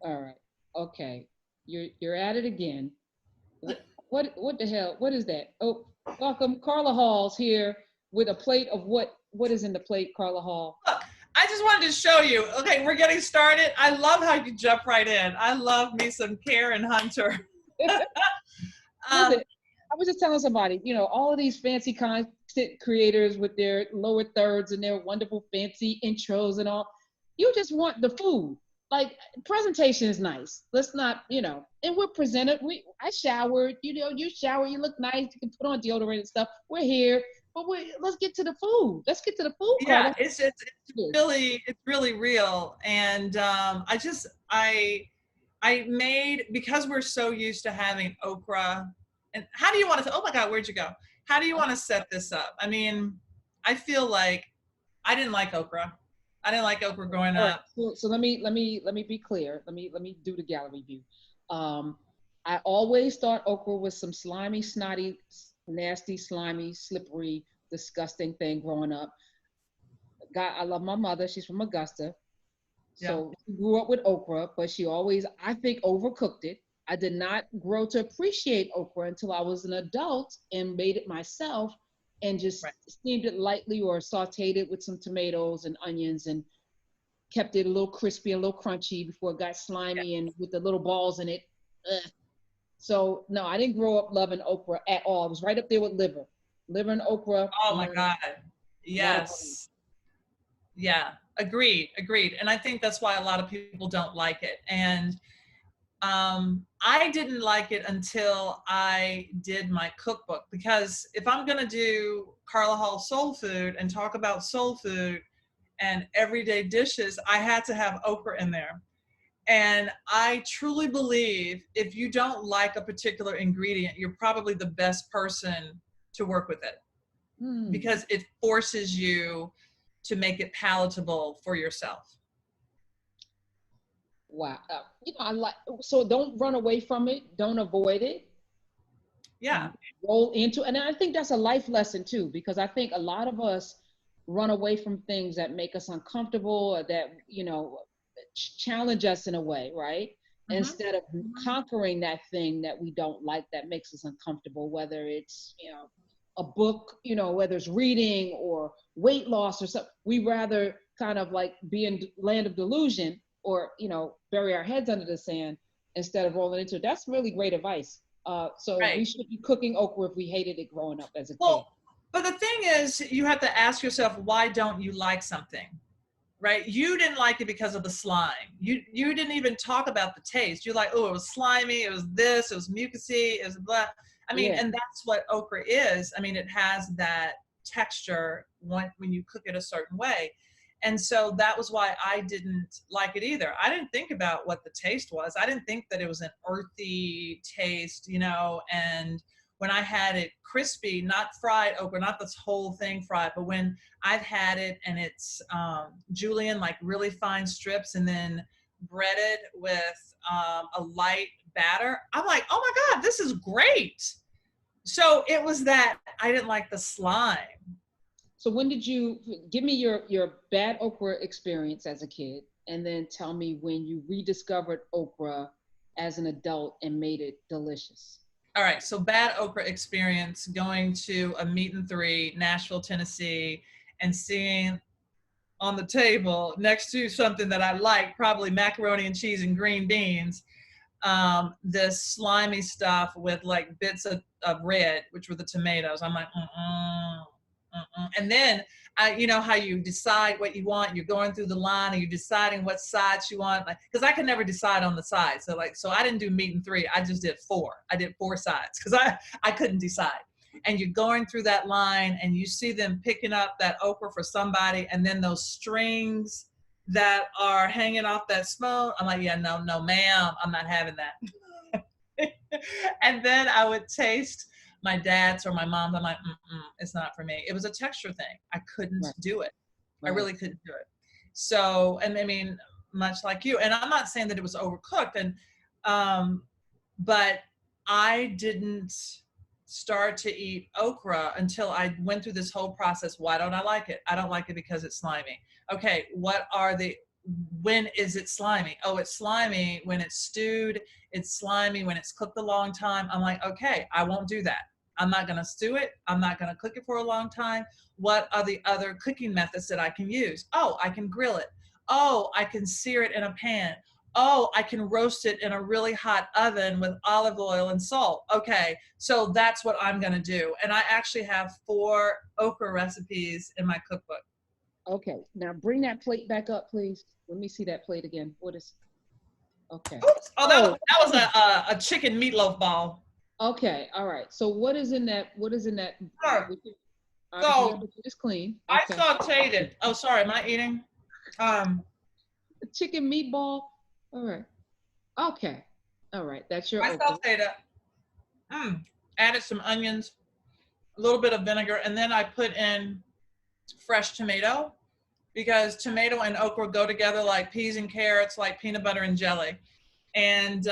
All right. Okay. You're at it again. What the hell? What is that? Oh, welcome. Carla Hall's here with a plate of what is in the plate, Carla Hall? Look, I just wanted to show you. Okay, we're getting started. I love how you jump right in. I love me some Karen Hunter. Listen, um, I was just telling somebody, all of these fancy content creators with their lower thirds and their wonderful fancy intros and all, you just want the food. Like presentation is nice. Let's not, and we're presented. I showered, you shower, you look nice, you can put on deodorant and stuff. We're here, but let's get to the food. Let's get to the food, yeah, Carla. it's really real, and I made, because we're so used to having okra. And how do you want to? Oh my God, where'd you go? How do you want to set this up? I mean, I feel like I didn't like okra. I didn't like okra growing All right. up. So let me be clear. Let me do the gallery view. Um, I always thought okra was some slimy, snotty, nasty, slimy, slippery, disgusting thing growing up. God, I love my mother. She's from Augusta, Yeah. so she grew up with okra, but she always, I think, overcooked it. I did not grow to appreciate okra until I was an adult and made it myself and just Right. steamed it lightly or sauteed it with some tomatoes and onions and kept it a little crispy, a little crunchy before it got Yeah. slimy and with the little balls in it. Ugh. So no, I didn't grow up loving okra at all. I was right up there with liver and okra. Oh my No, God. not a problem. Yes. Yeah. Agreed. Agreed. And I think that's why a lot of people don't like it. And I didn't like it until I did my cookbook, because if I'm going to do Carla Hall soul food and talk about soul food and everyday dishes, I had to have okra in there. And I truly believe if you don't like a particular ingredient, you're probably the best person to work with it, Hmm. because it forces you to make it palatable for yourself. Wow. I like, so don't run away from it. Don't avoid it. Yeah. Roll into, and I think that's a life lesson too, because I think a lot of us run away from things that make us uncomfortable or that, challenge us in a way, right? Mm-hmm. Instead of conquering that thing that we don't like that makes us uncomfortable, whether it's, a book, whether it's reading or weight loss or something, we rather kind of like be in land of delusion or, bury our heads under the sand instead of rolling into it. That's really great advice. So we Right. should be cooking okra if we hated it growing up as a kid. Well, but the thing is, you have to ask yourself, why don't you like something? Right? You didn't like it because of the slime. You didn't even talk about the taste. You're like, oh, it was slimy, it was this, it was mucusy, it was blah. I mean, Yeah. and that's what okra is. I mean, it has that texture when you cook it a certain way. And so that was why I didn't like it either. I didn't think about what the taste was. I didn't think that it was an earthy taste, and when I had it crispy, not fried okra, not this whole thing fried, but when I've had it and it's julienne, like really fine strips, and then breaded with a light batter, I'm like, oh my God, this is great. So it was that I didn't like the slime. So when did you give me your bad okra experience as a kid, and then tell me when you rediscovered okra as an adult and made it delicious? All right, so bad okra experience, going to a meat and three, Nashville, Tennessee, and seeing on the table next to something that I like, probably macaroni and cheese and green beans, this slimy stuff with like bits of red, which were the tomatoes. I'm like, mm-mm, mm-mm. And then, you know how you decide what you want. You're going through the line and you're deciding what sides you want. Like, because I could never decide on the sides. So I didn't do meat and three. I just did four. I did four sides because I couldn't decide. And you're going through that line and you see them picking up that okra for somebody, and then those strings that are hanging off that smoke. I'm like, yeah, no, no, ma'am, I'm not having that. And then I would taste my dad's or my mom's. I'm like, it's not for me. It was a texture thing. I couldn't Right, do it. I right. really couldn't do it. So, and I mean, much like you, and I'm not saying that it was overcooked, um, but I didn't start to eat okra until I went through this whole process. Why don't I like it? I don't like it because it's slimy. Okay, what are the when is it slimy? Oh, it's slimy when it's stewed. It's slimy when it's cooked a long time. I'm like, okay, I won't do that. I'm not going to stew it. I'm not going to cook it for a long time. What are the other cooking methods that I can use? Oh, I can grill it. Oh, I can sear it in a pan. Oh, I can roast it in a really hot oven with olive oil and salt. Okay, so that's what I'm going to do. And I actually have 4 okra recipes in my cookbook. Okay, now bring that plate back up, please. Let me see that plate again. What is? Okay. Oops. Oh, that was a chicken meatloaf ball. Okay. All right. So what is in that? What is in that? Sure. So it's clean. Okay. I sauteed it. Oh, sorry. Am I eating? Chicken meatball. All right. Okay. All right. That's your. I sauteed it. Added some onions, a little bit of vinegar, and then I put in fresh tomato, because tomato and okra go together like peas and carrots, like peanut butter and jelly. And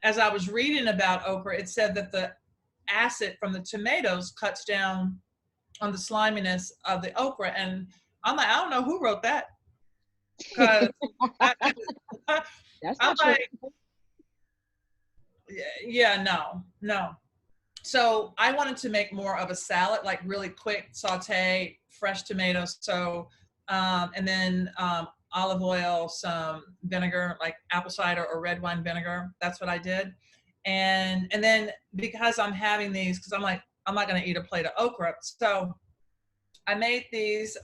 as I was reading about okra, it said that the acid from the tomatoes cuts down on the sliminess of the okra. And I'm like, I don't know who wrote that. Because I'm like, yeah, no. So I wanted to make more of a salad, like really quick saute, fresh tomatoes. So, and then olive oil, some vinegar, like apple cider or red wine vinegar. That's what I did. And then because I'm having these, because I'm like, I'm not going to eat a plate of okra. So I made these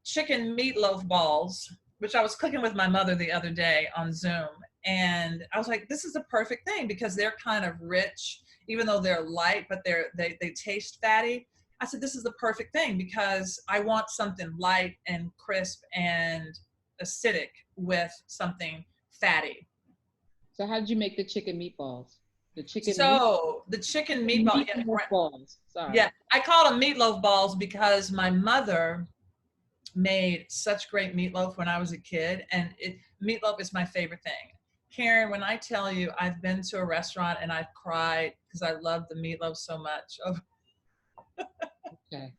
chicken meatloaf balls, which I was cooking with my mother the other day on Zoom. And I was like, this is the perfect thing because they're kind of rich, even though they're light, but they taste fatty. I said, this is the perfect thing because I want something light and crisp and acidic with something fatty. So how did you make the chicken meatballs? The chicken meatball balls. Sorry. Yeah, I call them meatloaf balls because my mother made such great meatloaf when I was a kid, and meatloaf is my favorite thing. Karen, when I tell you I've been to a restaurant and I've cried because I love the meatloaf so much. Okay.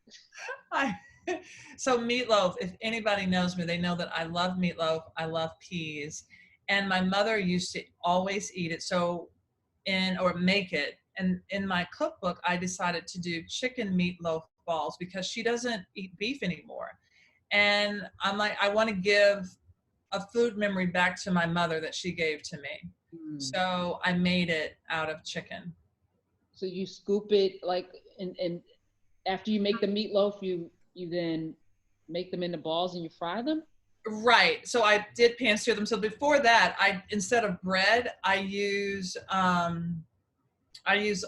So meatloaf, if anybody knows me, they know that I love meatloaf. I love peas. And my mother used to always eat it. So or make it. And in my cookbook, I decided to do chicken meatloaf balls because she doesn't eat beef anymore. And I'm like, I want to give a food memory back to my mother that she gave to me. So I made it out of chicken. So you scoop it like, and after you make the meatloaf, you then make them into balls and you fry them? Right. So I did pan sear them. So before that, instead of bread, I use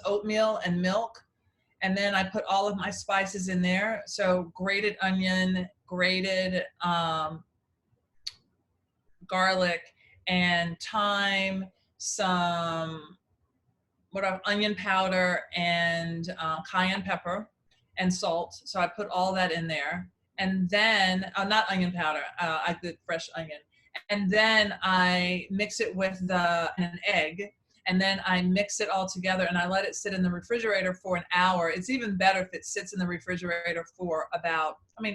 oatmeal and milk. And then I put all of my spices in there. So grated onion, grated garlic and thyme, some onion powder and cayenne pepper and salt. So I put all that in there. And then, not onion powder, I did fresh onion. And then I mix it with an egg. And then I mix it all together and I let it sit in the refrigerator for an hour. It's even better if it sits in the refrigerator for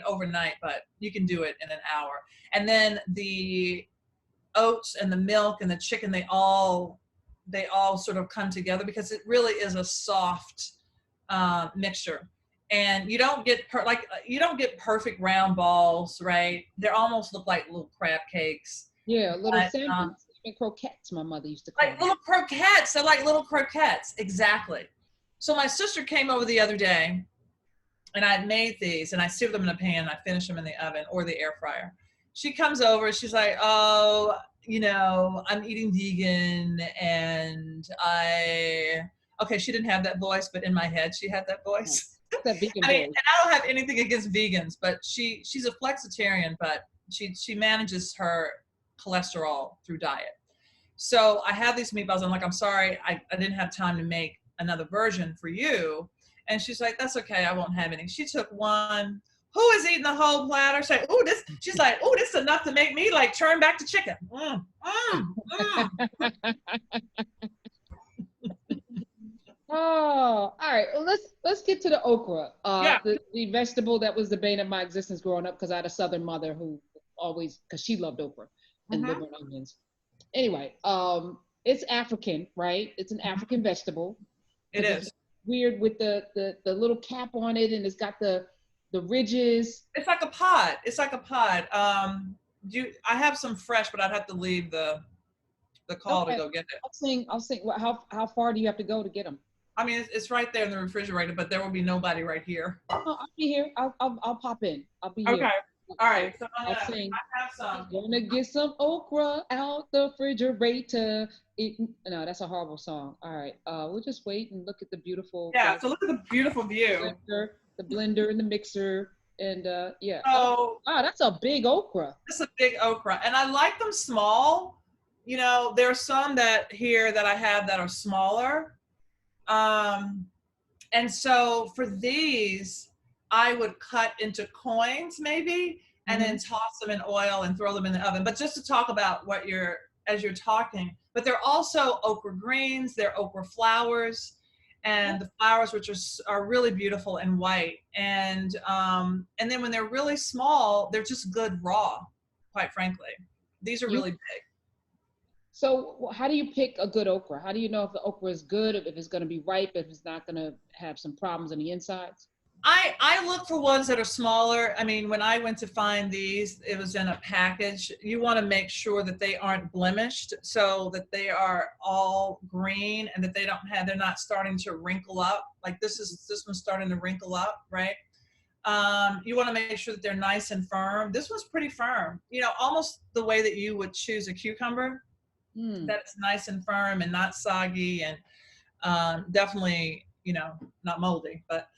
overnight, but you can do it in an hour. And then the oats and the milk and the chicken, they all sort of come together because it really is a soft mixture. And you don't get perfect round balls, right? They almost look like little crab cakes. Yeah, little salmon croquettes, my mother used to call them. Little croquettes. They're like little croquettes. Exactly. So my sister came over the other day and I made these and I seared them in a pan and I finished them in the oven or the air fryer. She comes over, she's like, oh, I'm eating vegan and she didn't have that voice, but in my head she had that voice. That vegan and I don't have anything against vegans, but she's a flexitarian, but she manages her cholesterol through diet. So I have these meatballs. I'm like, I'm sorry, I didn't have time to make another version for you. And she's like, that's okay, I won't have any. She took one. Who is eating the whole platter? She's like, oh, this is enough to make me like turn back to chicken. Oh, all right. Well, let's get to the okra. The vegetable that was the bane of my existence growing up because I had a Southern mother who always, because she loved okra and Mm-hmm. liver and onions. Anyway, it's African, right? It's an African vegetable It because it's is. weird with the little cap on it, and it's got the ridges. It's like a pod. It's like a pod. I have some fresh, but I'd have to leave the call to Okay, go get it. I'll sing. Well, how far do you have to go to get them? I mean, it's right there in the refrigerator, but there will be nobody right here. Oh, I'll be here. I'll pop in. I'll be here. Okay. All So right. So I'll sing. I have some. Gonna get some okra out the refrigerator. No, that's a horrible song. All right. We'll just wait and look at the beautiful. Yeah. So look at the beautiful view. The blender and the mixer, and yeah. So Wow, that's a big okra. this is a big okra, and I like them small. You know, there are some that here that I have that are smaller. And so for these, I would cut into coins maybe, and then toss them in oil and throw them in the oven. But just to talk about as you're talking, but they're also okra greens, they're okra flowers, and the flowers, which are really beautiful and white. And then when they're really small, they're just good raw, quite frankly. These are really big. So how do you pick a good okra? How do you know if the okra is good, if it's going to be ripe, if it's not going to have some problems on the insides? I look for ones that are smaller. I mean, when I went to find these, it was in a package. You want to make sure that they aren't blemished, so that they are all green and that they're not starting to wrinkle up. Like this one's starting to wrinkle up, right? You want to make sure that they're nice and firm. This one's pretty firm, you know, almost the way that you would choose a cucumber. That it's nice and firm and not soggy, and definitely, you know, not moldy. But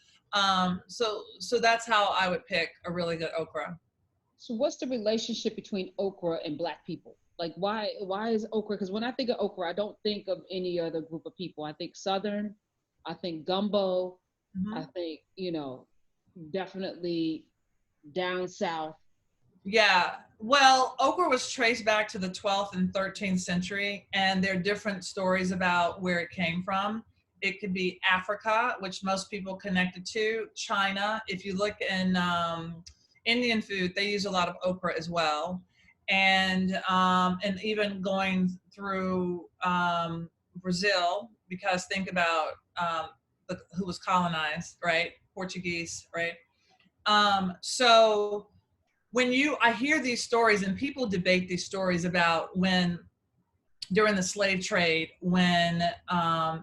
so that's how I would pick a really good okra. So what's the relationship between okra and Black people? Like why is okra? Because when I think of okra, I don't think of any other group of people. I think Southern, I think gumbo, I think, you know, definitely down south. Yeah. Well, okra was traced back to the 12th and 13th century, and there are different stories about where it came from. It could be Africa, which most people connected to, China. If you look in Indian food, they use a lot of okra as well. And even going through Brazil, because think about who was colonized, right? Portuguese, right? So I hear these stories, and people debate these stories about when during the slave trade, when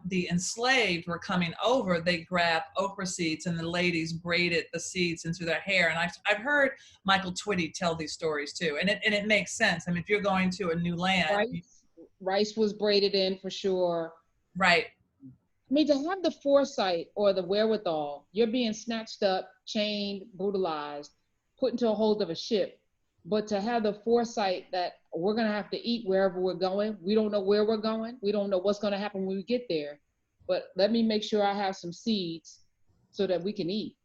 the enslaved were coming over, they grabbed okra seeds and the ladies braided the seeds into their hair. And I've heard Michael Twitty tell these stories too. And it makes sense. I mean, if you're going to a new land. Rice was braided in for sure. Right. I mean, to have the foresight or the wherewithal, you're being snatched up, chained, brutalized, put into a hold of a ship. But to have the foresight that we're going to have to eat wherever we're going. We don't know where we're going. We don't know what's going to happen when we get there. But let me make sure I have some seeds so that we can eat.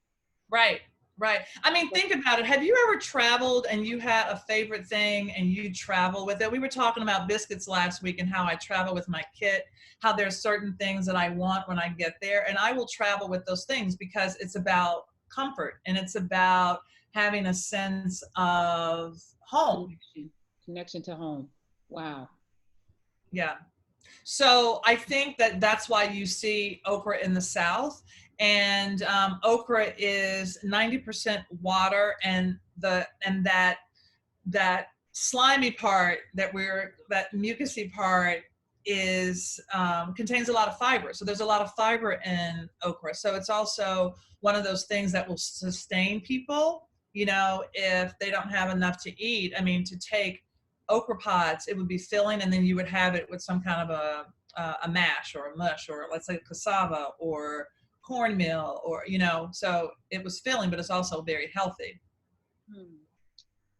Right, right. I mean, think about it. Have you ever traveled and you had a favorite thing and you travel with it? We were talking about biscuits last week and how I travel with my kit, how there's certain things that I want when I get there. And I will travel with those things because it's about comfort and it's about having a sense of home. Connection to home. Wow. Yeah. So I think that's why you see okra in the South, and okra is 90% water, and that slimy part, that mucousy part is contains a lot of fiber. So there's a lot of fiber in okra. So it's also one of those things that will sustain people, you know, if they don't have enough to eat. I mean, to take okra pods, it would be filling, and then you would have it with some kind of a mash or a mush, or let's say cassava or cornmeal, or, you know, so it was filling, but it's also very healthy.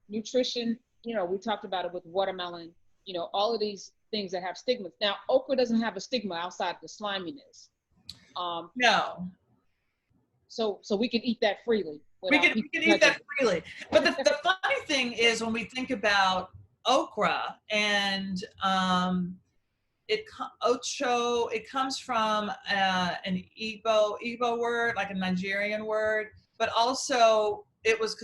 Nutrition, you know, we talked about it with watermelon, you know, all of these things that have stigmas. Now, okra doesn't have a stigma outside the sliminess. No. So we can eat that freely. We can eat that freely. But the funny thing is, when we think about okra and it comes from an Igbo word, like a Nigerian word, but also it was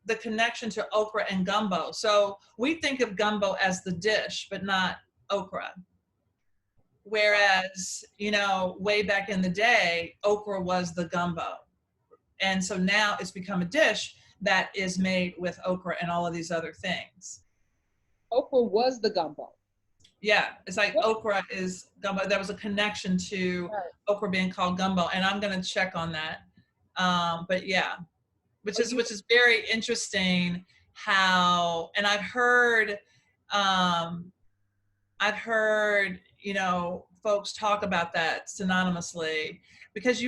the connection to okra and gumbo. So we think of gumbo as the dish, but not okra. Whereas, way back in the day, okra was the gumbo. And so now it's become a dish that is made with okra and all of these other things. Okra was the gumbo. Yeah, it's like okra is gumbo. There was a connection to okra being called gumbo, and I'm going to check on that. But yeah, which is very interesting how, and I've heard, folks talk about that synonymously, because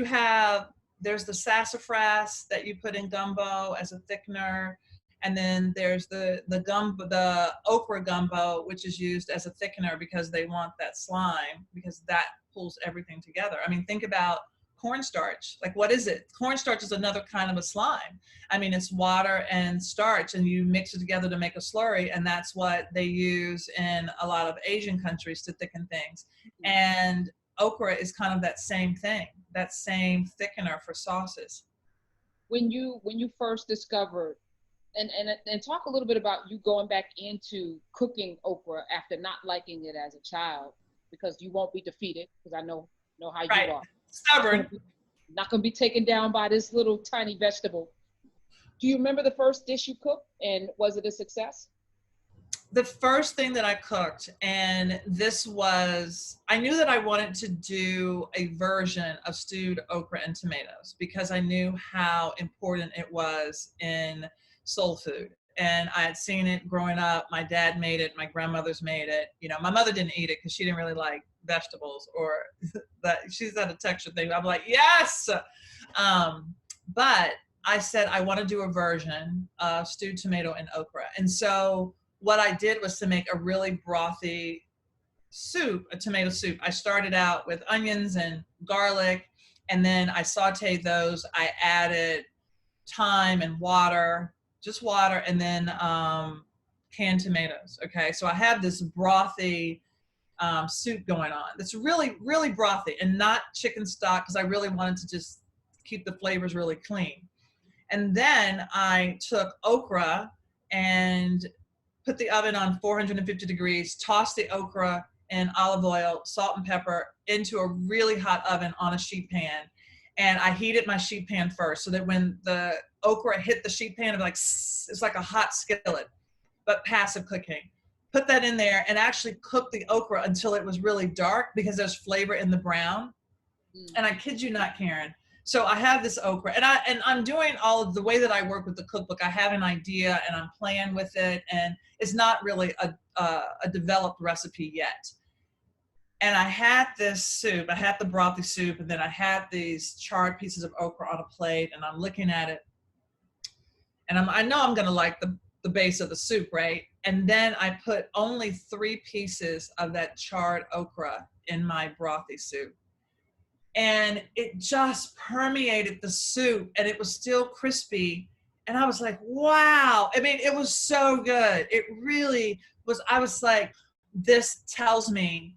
there's the sassafras that you put in gumbo as a thickener. And then there's the okra gumbo, which is used as a thickener because they want that slime, because that pulls everything together. I mean, think about cornstarch. Like, what is it? Cornstarch is another kind of a slime. I mean, it's water and starch, and you mix it together to make a slurry, and that's what they use in a lot of Asian countries to thicken things. And okra is kind of that same thing, that same thickener for sauces. When you first discovered, and talk a little bit about you going back into cooking okra after not liking it as a child, because you won't be defeated, because I know how you are. Stubborn. Not gonna be taken down by this little tiny vegetable. Do you remember the first dish you cooked, and was it a success? The first thing that I cooked, and I knew that I wanted to do a version of stewed okra and tomatoes, because I knew how important it was in soul food. And I had seen it growing up. My dad made it, my grandmother's made it. My mother didn't eat it because she didn't really like vegetables, or that she's at a texture thing. I'm like, yes. But I said, I want to do a version of stewed tomato and okra. And so what I did was to make a really brothy soup, a tomato soup. I started out with onions and garlic, and then I sauteed those. I added thyme and water, just water, and then canned tomatoes. Okay, so I have this brothy soup going on. That's really, really brothy, and not chicken stock, because I really wanted to just keep the flavors really clean. And then I took okra and put the oven on 450 degrees, tossed the okra in olive oil, salt and pepper into a really hot oven on a sheet pan. And I heated my sheet pan first, so that when the okra hit the sheet pan, it's like a hot skillet, but passive cooking. Put that in there and actually cook the okra until it was really dark, because there's flavor in the brown. And I kid you not, Karen. So I have this okra, and I'm doing all of the way that I work with the cookbook. I have an idea and I'm playing with it, and it's not really a developed recipe yet. And I had this soup, I had the brothy soup, and then I had these charred pieces of okra on a plate, and I'm looking at it, and I know I'm gonna like the base of the soup, right? And then I put only 3 pieces of that charred okra in my brothy soup. And it just permeated the soup, and it was still crispy. And I was like, wow. I mean, it was so good. It really was. I was like, this tells me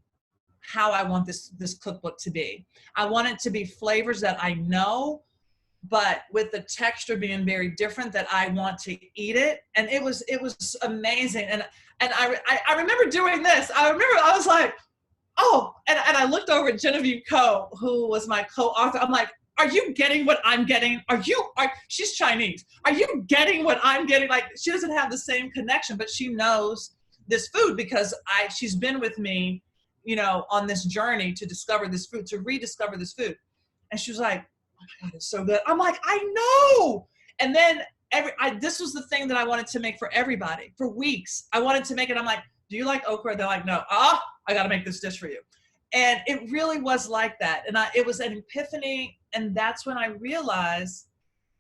how I want this cookbook to be. I want it to be flavors that I know, but with the texture being very different, that I want to eat it. And it was amazing. And I remember doing this. I was like, oh, and I looked over at Genevieve Coe, who was my co-author. I'm like, are you getting what I'm getting? She's Chinese. Are you getting what I'm getting? Like, she doesn't have the same connection, but she knows this food because she's been with me, on this journey to discover this food, to rediscover this food. And she was like, oh my God, it's so good. I'm like, I know. And then this was the thing that I wanted to make for everybody for weeks. I wanted to make it. I'm like, do you like okra? They're like, no. I got to make this dish for you. And it really was like that. And it was an epiphany. And that's when I realized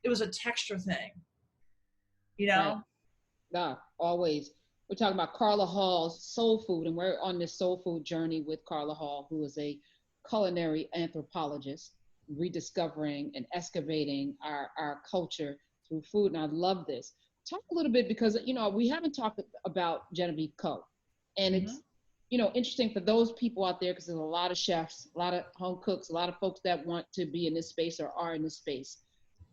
it was a texture thing, Right. No, always. We're talking about Carla Hall's soul food, and we're on this soul food journey with Carla Hall, who is a culinary anthropologist, rediscovering and excavating our culture through food. And I love this. Talk a little bit, because we haven't talked about Genevieve Coe, and it's interesting for those people out there, because there's a lot of chefs, a lot of home cooks, a lot of folks that want to be in this space or are in this space.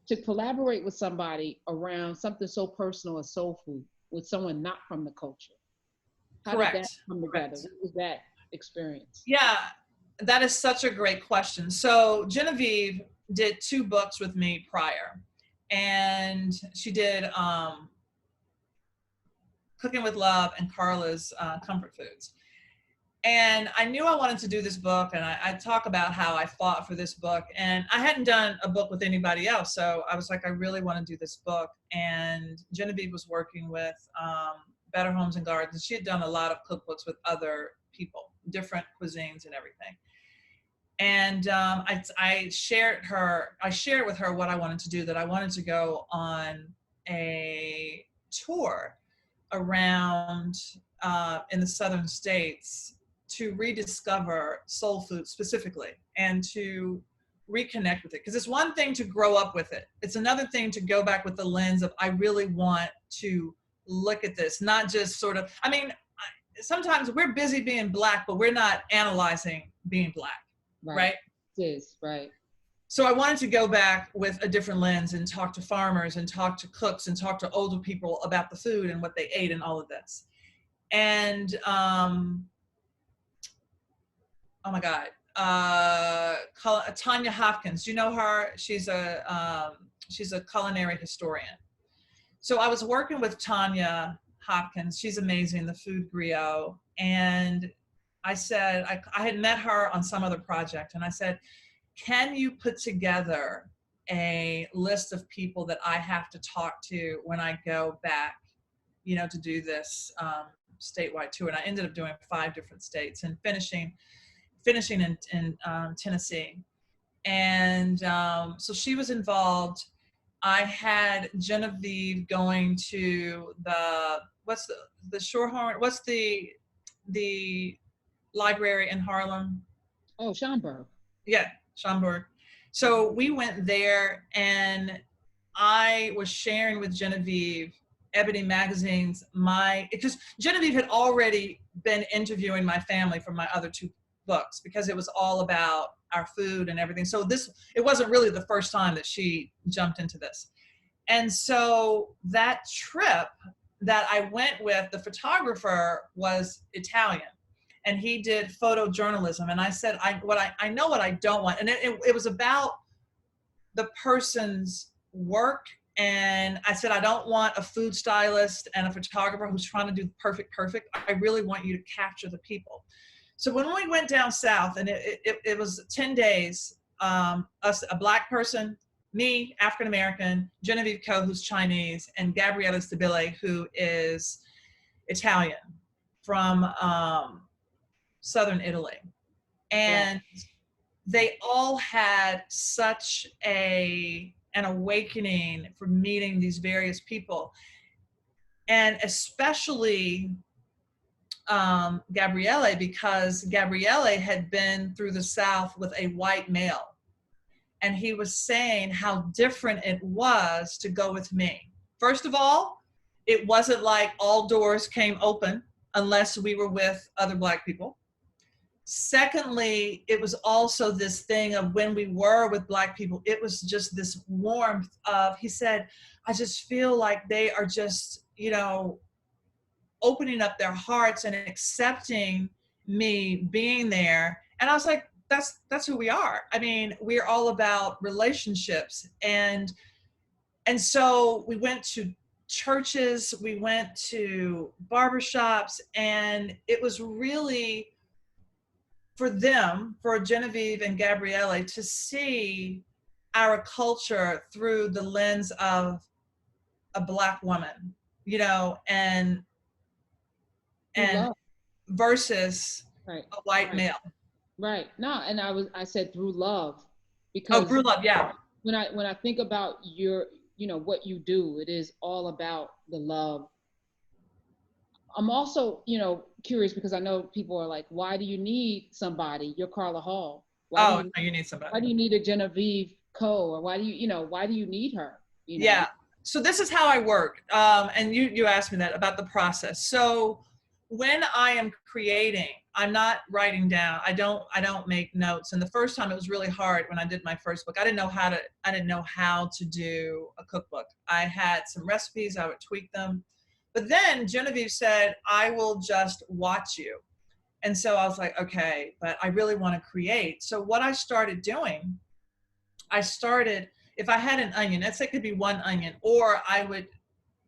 to collaborate with somebody around something so personal as soul food with someone not from the culture? How did that Correct. come together? Correct. What was that experience? Yeah, that is such a great question. So Genevieve did 2 books with me prior, and she did Cooking with Love and Carla's Comfort Foods. And I knew I wanted to do this book, and I talk about how I fought for this book, and I hadn't done a book with anybody else. So I was like, I really want to do this book. And Genevieve was working with Better Homes and Gardens. She had done a lot of cookbooks with other people, different cuisines and everything. And I shared with her what I wanted to do, that I wanted to go on a tour around in the southern states to rediscover soul food specifically and to reconnect with it. Because it's one thing to grow up with it. It's another thing to go back with the lens of, I really want to look at this, not just sort of, I mean, sometimes we're busy being Black, but we're not analyzing being Black, right? Yes, right. So I wanted to go back with a different lens and talk to farmers and talk to cooks and talk to older people about the food and what they ate and all of this. And oh my God, Tanya Hopkins. Do you know her? She's a culinary historian. So I was working with Tanya Hopkins. She's amazing, the food griot. And I said, I had met her on some other project, and I said, can you put together a list of people that I have to talk to when I go back, to do this statewide tour? And I ended up doing 5 different states and finishing in Tennessee. And so she was involved. I had Genevieve going to the Shorehorn, what's the library in Harlem? Oh, Schomburg. Yeah, Schomburg. So we went there, and I was sharing with Genevieve Ebony Magazine's because Genevieve had already been interviewing my family for my other 2 books, because it was all about our food and everything. So it wasn't really the first time that she jumped into this. And so that trip that I went with, the photographer was Italian, and he did photojournalism. And I said, I know what I don't want. And it was about the person's work. And I said, I don't want a food stylist and a photographer who's trying to do perfect. I really want you to capture the people. So when we went down south, and it was 10 days, us, a Black person, me, African-American, Genevieve Coe, who's Chinese, and Gabriella Stabile, who is Italian from southern Italy. And they all had such an awakening for meeting these various people. And especially Gabrielle, because Gabrielle had been through the South with a white male. And he was saying how different it was to go with me. First of all, it wasn't like all doors came open unless we were with other Black people. Secondly, it was also this thing of when we were with Black people, it was just this warmth of, he said, I just feel like they are just, opening up their hearts and accepting me being there. And I was like, that's who we are. I mean, we're all about relationships. And so we went to churches, we went to barbershops, and it was really for them, for Genevieve and Gabrielle, to see our culture through the lens of a Black woman, and versus a white male. Right. No, and I said through love, because through love, yeah. When I think about your, what you do, it is all about the love. I'm also, curious, because I know people are like, why do you need somebody? You're Carla Hall. You need somebody. Why do you need a Genevieve Coe? Or why do you need her? Yeah. So this is how I work. And you asked me that about the process. So when I am creating, I'm not writing down. I don't make notes. And the first time it was really hard when I did my first book. I didn't know how to do a cookbook. I had some recipes, I would tweak them. But then Genevieve said, I will just watch you. And so I was like, okay, but I really want to create. So what I started doing, if I had an onion, let's say it could be one onion, or I would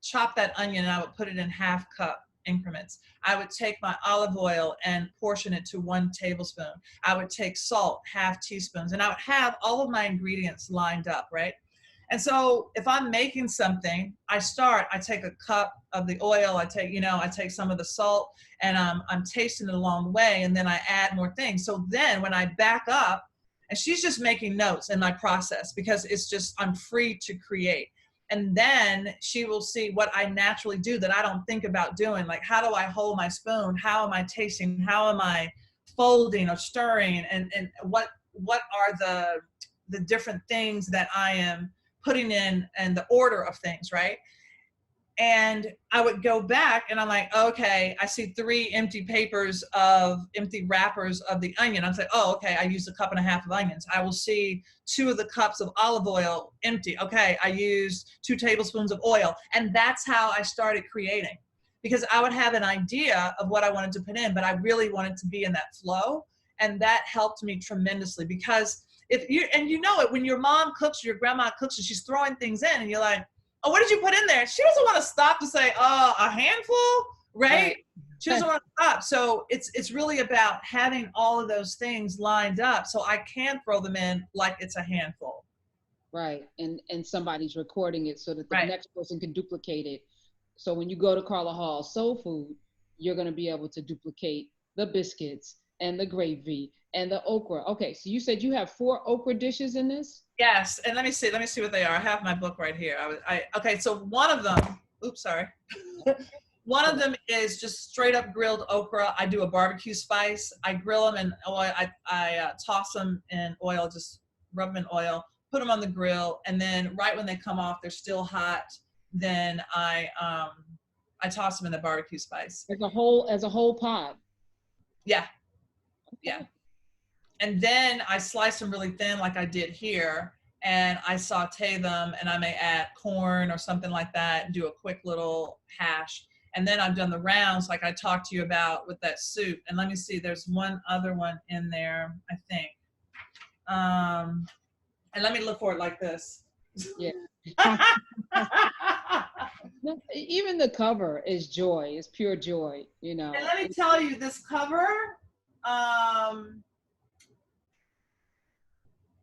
chop that onion and I would put it in half cup increments. I would take my olive oil and portion it to 1 tablespoon. I would take salt, half teaspoons, and I would have all of my ingredients lined up, right? And so if I'm making something, I take a cup of the oil, I take some of the salt, and I'm tasting it along the way, and then I add more things. So then when I back up, and she's just making notes in my process because it's just, I'm free to create. And then she will see what I naturally do that I don't think about doing. Like, how do I hold my spoon? How am I tasting? How am I folding or stirring? And what are the different things that I am putting in and the order of things, right? And I would go back and I'm like, okay, I see 3 empty wrappers of the onion. I'm saying, oh, okay, I used 1.5 cups of onions. I will see 2 of the cups of olive oil empty. Okay, I used 2 tablespoons of oil. And that's how I started creating, because I would have an idea of what I wanted to put in, but I really wanted to be in that flow. And that helped me tremendously, because when your mom cooks, your grandma cooks, and she's throwing things in and you're like, oh, what did you put in there? She doesn't want to stop to say, oh, a handful, right? She doesn't want to stop. So it's really about having all of those things lined up so I can throw them in like it's a handful. Right. And somebody's recording it so that the next person can duplicate it. So when you go to Carla Hall's Soul Food, you're going to be able to duplicate the biscuits and the gravy and the okra. Okay, so you said you have 4 okra dishes in this? Yes, and let me see what they are. I have my book right here. Okay, so one of them, one of them is just straight up grilled okra. I do a barbecue spice. I grill them in oil. I toss them in oil, just rub them in oil, put them on the grill, and then right when they come off, they're still hot. Then I toss them in the barbecue spice. As a whole pod. Yeah. Yeah. And then I slice them really thin like I did here, and I saute them, and I may add corn or something like that, do a quick little hash. And then I've done the rounds like I talked to you about with that soup. And let me see, there's one other one in there, I think. And let me look for it like this. Yeah. Even the cover is joy, it's pure joy, you know. And let me tell you, this cover,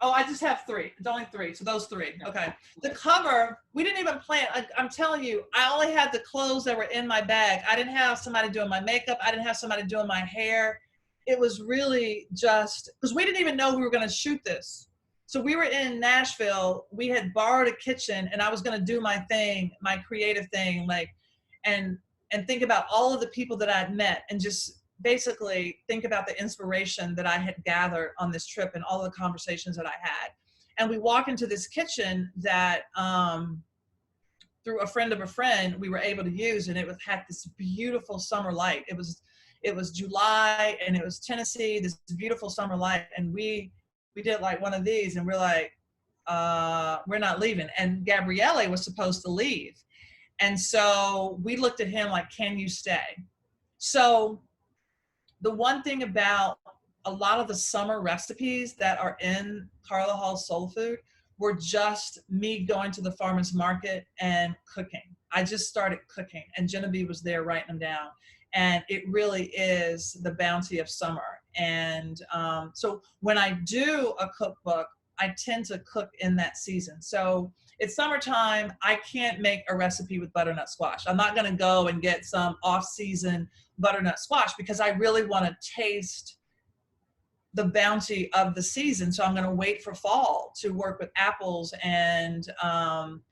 oh, I just have 3. It's only 3. So those 3. Okay. The cover, we didn't even plan. I'm telling you, I only had the clothes that were in my bag. I didn't have somebody doing my makeup. I didn't have somebody doing my hair. It was really just, because we didn't even know we were going to shoot this. So we were in Nashville. We had borrowed a kitchen, and I was going to do my thing, my creative thing, and think about all of the people that I'd met, and just basically think about the inspiration that I had gathered on this trip and all the conversations that I had. And we walk into this kitchen that through a friend of a friend we were able to use, and it had this beautiful summer light. It was July, and it was Tennessee, this beautiful summer light, and we did like one of these, and we're like, we're not leaving. And Gabriele was supposed to leave, and so we looked at him like, can you stay? So the one thing about a lot of the summer recipes that are in Carla Hall's Soul Food were just me going to the farmer's market and cooking. I just started cooking, and Genevieve was there writing them down. And it really is the bounty of summer. And so when I do a cookbook, I tend to cook in that season. So it's summertime, I can't make a recipe with butternut squash. I'm not gonna go and get some off-season butternut squash because I really wanna taste the bounty of the season. So I'm gonna wait for fall to work with apples and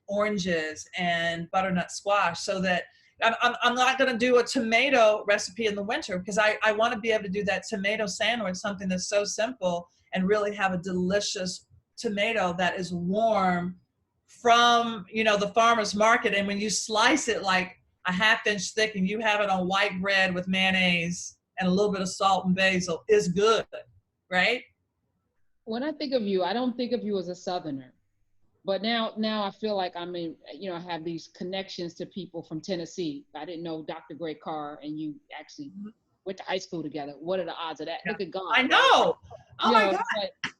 oranges and butternut squash, so that I'm not going to do a tomato recipe in the winter, because I want to be able to do that tomato sandwich, something that's so simple, and really have a delicious tomato that is warm from, the farmer's market. And when you slice it like a half-inch thick and you have it on white bread with mayonnaise and a little bit of salt and basil is good, right? When I think of you, I don't think of you as a Southerner. But now I feel like I'm in, I have these connections to people from Tennessee. I didn't know Dr. Gray Carr and you actually went to high school together. What are the odds of that? Yeah. Look at God. I Right? know. Oh my God. But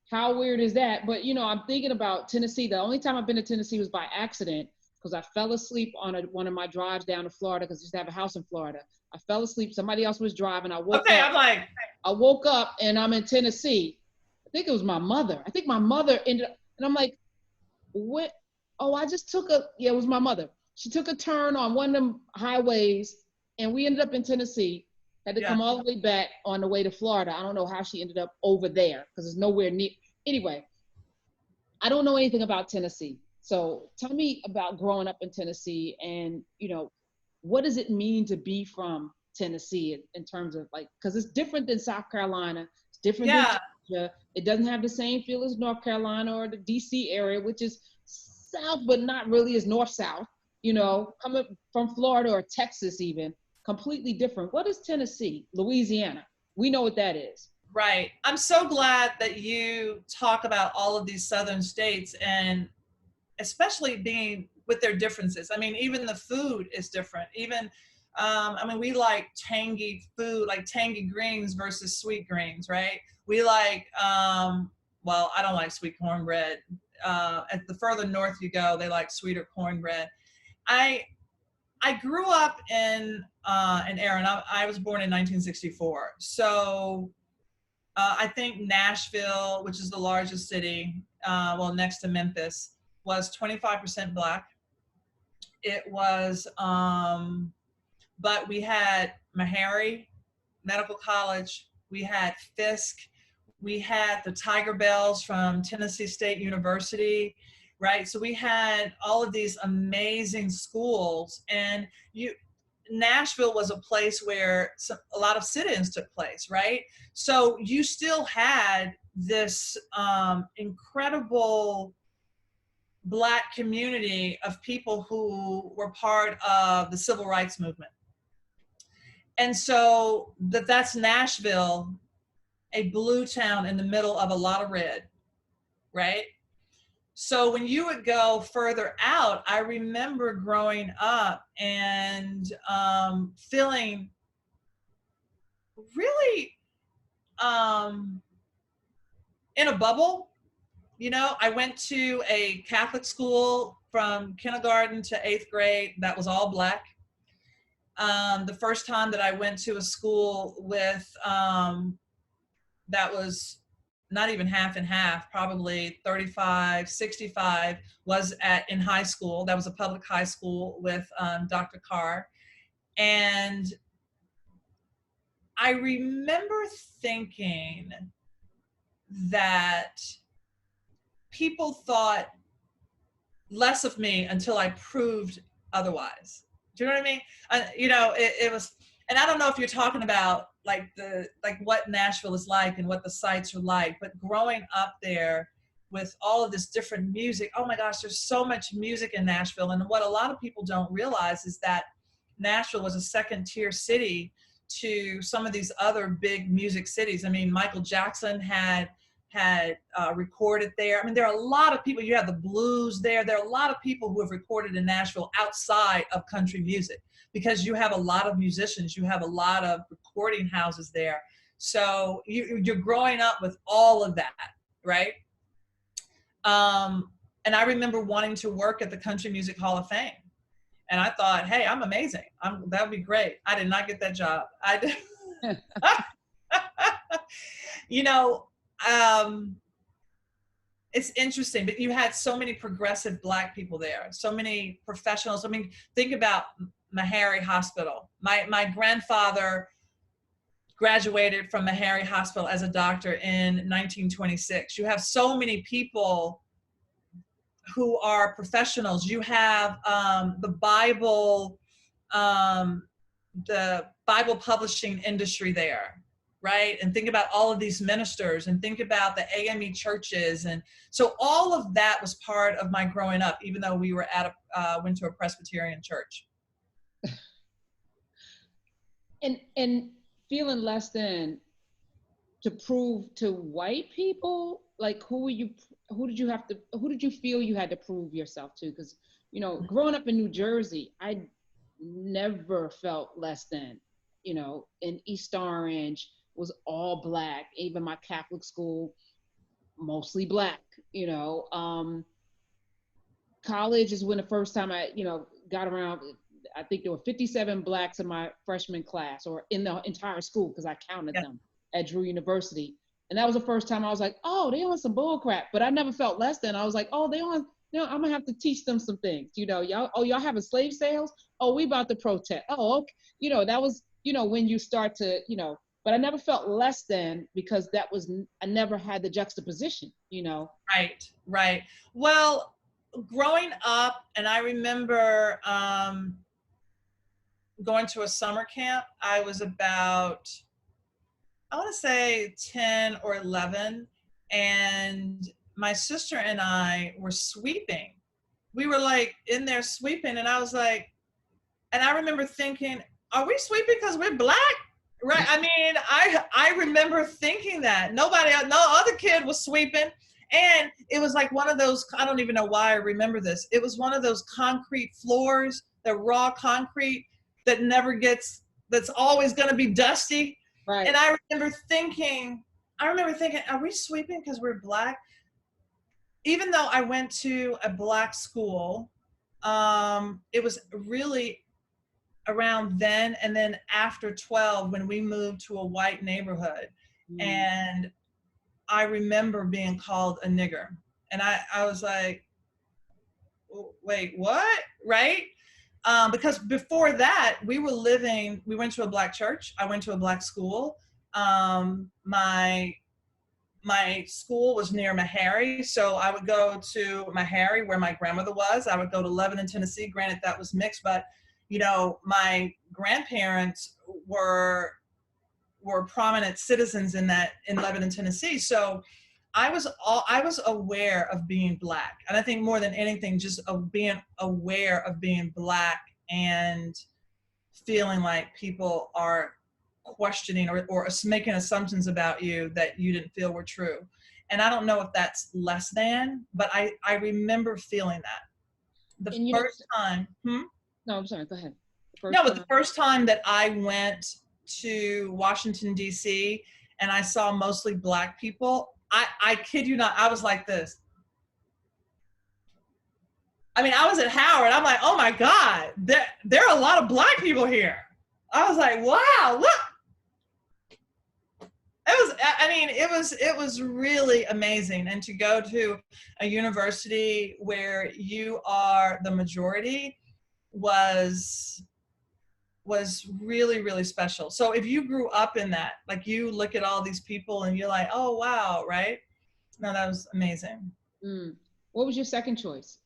how weird is that? But I'm thinking about Tennessee. The only time I've been to Tennessee was by accident because I fell asleep on one of my drives down to Florida because I used to have a house in Florida. I fell asleep. Somebody else was driving. I woke up. I woke up and I'm in Tennessee. I think it was my mother. I think my mother ended up, and I'm like, what? Oh, I just took it was my mother. She took a turn on one of them highways and we ended up in Tennessee. Had to come all the way back on the way to Florida. I don't know how she ended up over there because it's nowhere near. Anyway, I don't know anything about Tennessee. So tell me about growing up in Tennessee and, what does it mean to be from Tennessee in terms of because it's different than South Carolina. It's different than Georgia. It doesn't have the same feel as North Carolina or the DC area, which is south, but not really as north-south, coming from Florida or Texas even, completely different. What is Tennessee? Louisiana. We know what that is. Right. I'm so glad that you talk about all of these southern states and especially being with their differences. I mean, even the food is different. Even, we like tangy food, like tangy greens versus sweet greens, right? We like, well, I don't like sweet cornbread. At the further north you go, they like sweeter cornbread. I grew up in an era, and I was born in 1964. So I think Nashville, which is the largest city, next to Memphis, was 25% Black. It was, but we had Meharry Medical College, we had Fisk, we had the Tiger Bells from Tennessee State University, right? So we had all of these amazing schools, and Nashville was a place where a lot of sit-ins took place, right? So you still had this incredible Black community of people who were part of the civil rights movement. And so that's Nashville, a blue town in the middle of a lot of red, right? So when you would go further out, I remember growing up and feeling really in a bubble. I went to a Catholic school from kindergarten to 8th grade that was all Black. The first time that I went to a school with that was not even half and half, probably 35, 65, was in high school. That was a public high school with Dr. Carr. And I remember thinking that people thought less of me until I proved otherwise. Do you know what I mean? It was, and I don't know if you're talking about like what Nashville is like and what the sites are like, but growing up there with all of this different music, oh my gosh, there's so much music in Nashville. And what a lot of people don't realize is that Nashville was a second-tier city to some of these other big music cities. I mean, Michael Jackson had recorded there. I mean, there are a lot of people. You have the blues there. There are a lot of people who have recorded in Nashville outside of country music because you have a lot of musicians. You have a lot of recording houses there. So you're growing up with all of that, right? And I remember wanting to work at the Country Music Hall of Fame. And I thought, hey, I'm amazing. That would be great. I did not get that job. I did. It's interesting, but you had so many progressive Black people there, so many professionals. I mean, think about Meharry Hospital. My grandfather graduated from Meharry Hospital as a doctor in 1926. You have so many people who are professionals. You have the Bible publishing industry there, right? And think about all of these ministers and think about the AME churches. And so all of that was part of my growing up, even though we were went to a Presbyterian church. And feeling less than to prove to white people, like who did you feel you had to prove yourself to? Because growing up in New Jersey, I never felt less than. In East Orange was all black. Even my Catholic school, mostly black. you know um College is when the first time I got around. I think there were 57 blacks in my freshman class, or in the entire school, because I counted Yeah. them at Drew University. And that was the first time I was like, oh, they on some bull crap. But I never felt less than. I was like, oh, they on, I'm gonna have to teach them some things. Y'all having slave sales? Oh, we about to protest. Oh, okay. That was, when you start to, but I never felt less than, because I never had the juxtaposition. Right, right. Well, growing up, and I remember going to a summer camp. I was about, I want to say 10 or 11, and my sister and I were sweeping. We were like in there sweeping, and I was like, and I remember thinking, are we sweeping because we're black? Right. I mean, I remember thinking that no other kid was sweeping. And it was like one of those, I don't even know why I remember this. It was one of those concrete floors, the raw concrete that never gets, that's always going to be dusty. Right. And I remember thinking, are we sweeping because we're black? Even though I went to a black school, it was really around then, and then after 12 when we moved to a white neighborhood. And I remember being called a nigger, and I was like, wait, what? Right? Because before that we went to a black church, I went to a black school. My school was near Meharry, so I would go to Meharry where my grandmother was. I would go to Lebanon, Tennessee. Granted, that was mixed, but my grandparents were prominent citizens in Lebanon, Tennessee. So I was aware of being black, and I think more than anything, just of being aware of being black and feeling like people are questioning or making assumptions about you that you didn't feel were true. And I don't know if that's less than, but I remember feeling that the first time. No, I'm sorry. Go ahead. The first time that I went to Washington, D.C., and I saw mostly black people, I kid you not, I was like this. I mean, I was at Howard. I'm like, oh my God, there are a lot of black people here. I was like, wow, look. It was really amazing. And to go to a university where you are the majority was really, really special. So if you grew up in that, like, you look at all these people and you're like, oh, wow, right? No, that was amazing. What was your second choice?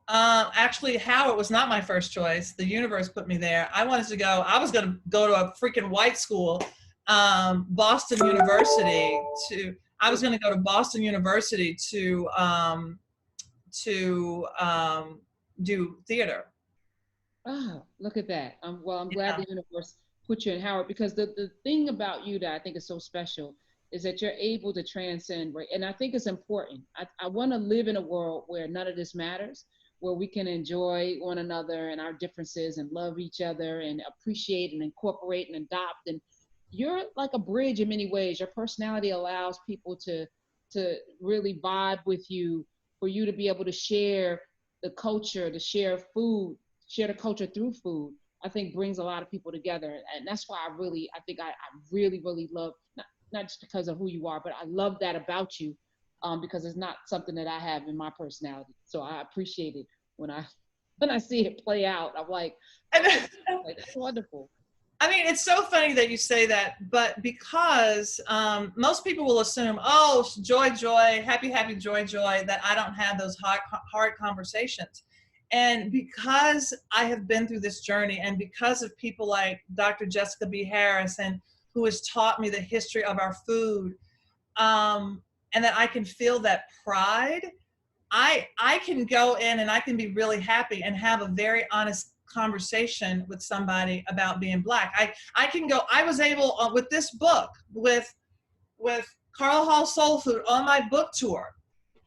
Actually, Howard was not my first choice. The universe put me there. I was going to go to a freaking white school, Boston University I was going to go to Boston University to do theater. Oh, look at that. I'm glad the universe put you in Howard, because the thing about you that I think is so special is that you're able to transcend, right? And I think it's important. I want to live in a world where none of this matters, where we can enjoy one another and our differences and love each other and appreciate and incorporate and adopt. And you're like a bridge in many ways. Your personality allows people to really vibe with you, for you to be able to share the culture, to share food, share the culture through food. I think brings a lot of people together. And that's why I really love, not just because of who you are, but I love that about you, because it's not something that I have in my personality. So I appreciate it when I see it play out. I'm like, that's wonderful. I mean, it's so funny that you say that, but because most people will assume, oh, joy, happy, joy, that I don't have those hard conversations. And because I have been through this journey, and because of people like Dr. Jessica B. Harris, and who has taught me the history of our food, and that I can feel that pride, I can go in and I can be really happy and have a very honest conversation with somebody about being Black. I was able with this book, with Carla Hall Soul Food on my book tour,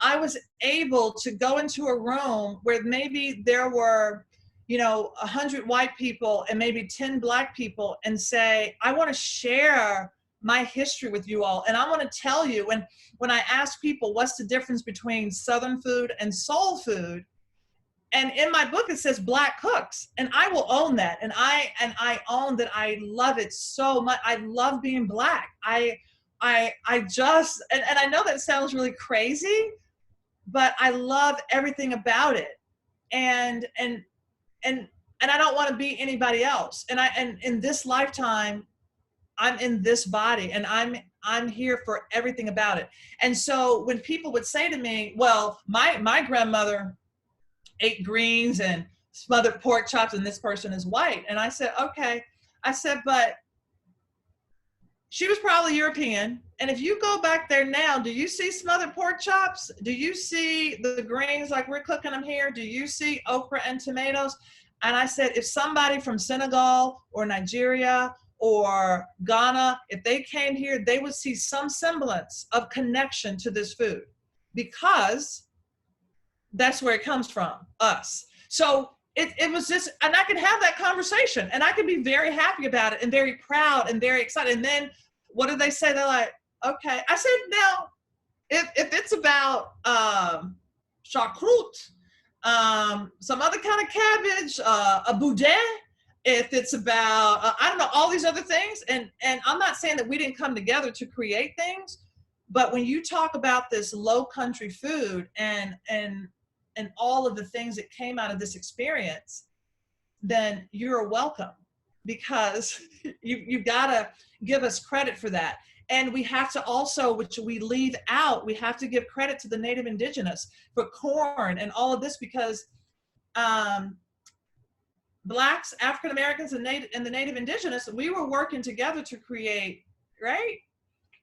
I was able to go into a room where maybe there were, 100 white people and maybe 10 Black people, and say, I want to share my history with you all. And I want to tell you, when I ask people, what's the difference between Southern food and soul food? And in my book, it says Black cooks, and I will own that. And I own that. I love it so much. I love being Black. I just, and I know that sounds really crazy, but I love everything about it. And I don't want to be anybody else. And in this lifetime, I'm in this body, and I'm here for everything about it. And so when people would say to me, well, my grandmother ate greens and smothered pork chops, and this person is white. And I said, okay. I said, but she was probably European. And if you go back there now, do you see smothered pork chops? Do you see the greens like we're cooking them here? Do you see okra and tomatoes? And I said, if somebody from Senegal or Nigeria or Ghana, if they came here, they would see some semblance of connection to this food, because that's where it comes from, us. So it was just, and I could have that conversation, and I could be very happy about it and very proud and very excited. And then what did they say? They're like, okay. I said, now, if it's about charcroute, some other kind of cabbage, a boudin, if it's about, I don't know, all these other things. And I'm not saying that we didn't come together to create things, but when you talk about this low country food and all of the things that came out of this experience, then you're welcome, because you gotta give us credit for that. And we have to also, which we leave out, we have to give credit to the Native Indigenous for corn and all of this, because Blacks, African Americans, and the Native Indigenous, we were working together to create, right?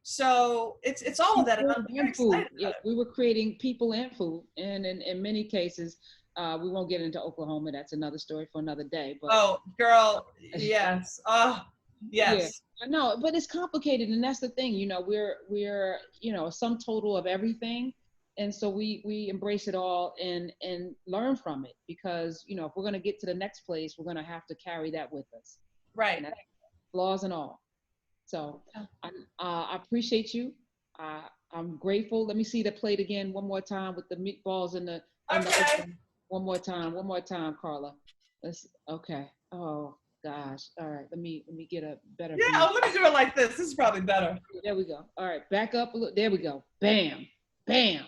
So it's all of that, and I'm very excited. Yeah, we were creating people and food, and in many cases, we won't get into Oklahoma. That's another story for another day. But oh, girl, yes, yes. Yeah, no, but it's complicated, and that's the thing. We're a sum total of everything, and so we embrace it all and learn from it, because if we're going to get to the next place, we're going to have to carry that with us, right? Flaws and all. So I appreciate you. I'm grateful. Let me see the plate again one more time with the meatballs and the. Okay. One more time, Carla. Okay. Oh gosh. All right. Let me get a better. Yeah. view. Let me do it like this. This is probably better. There we go. All right. Back up a little. There we go. Bam, bam,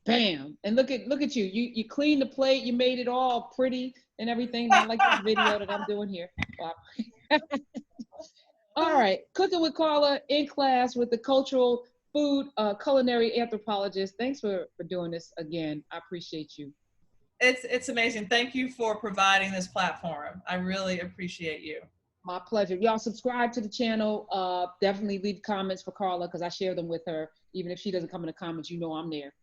bam. And look at you. You cleaned the plate. You made it all pretty and everything. Not like this video that I'm doing here. Wow. All right, Cooking with Carla in class with the cultural food culinary anthropologist. Thanks for doing this again. I appreciate you. It's amazing. Thank you for providing this platform. I really appreciate you. My pleasure. Y'all subscribe to the channel. Definitely leave comments for Carla, because I share them with her. Even if she doesn't come in the comments, I'm there.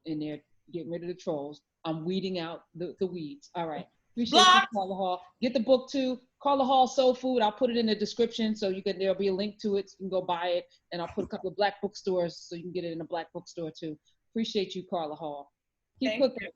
In there, getting rid of the trolls. I'm weeding out the weeds. All right. Appreciate you, Carla Hall. Get the book too. Carla Hall Soul Food. I'll put it in the description, so there'll be a link to it. So you can go buy it, and I'll put a couple of Black bookstores so you can get it in a Black bookstore too. Appreciate you, Carla Hall. Keep cooking.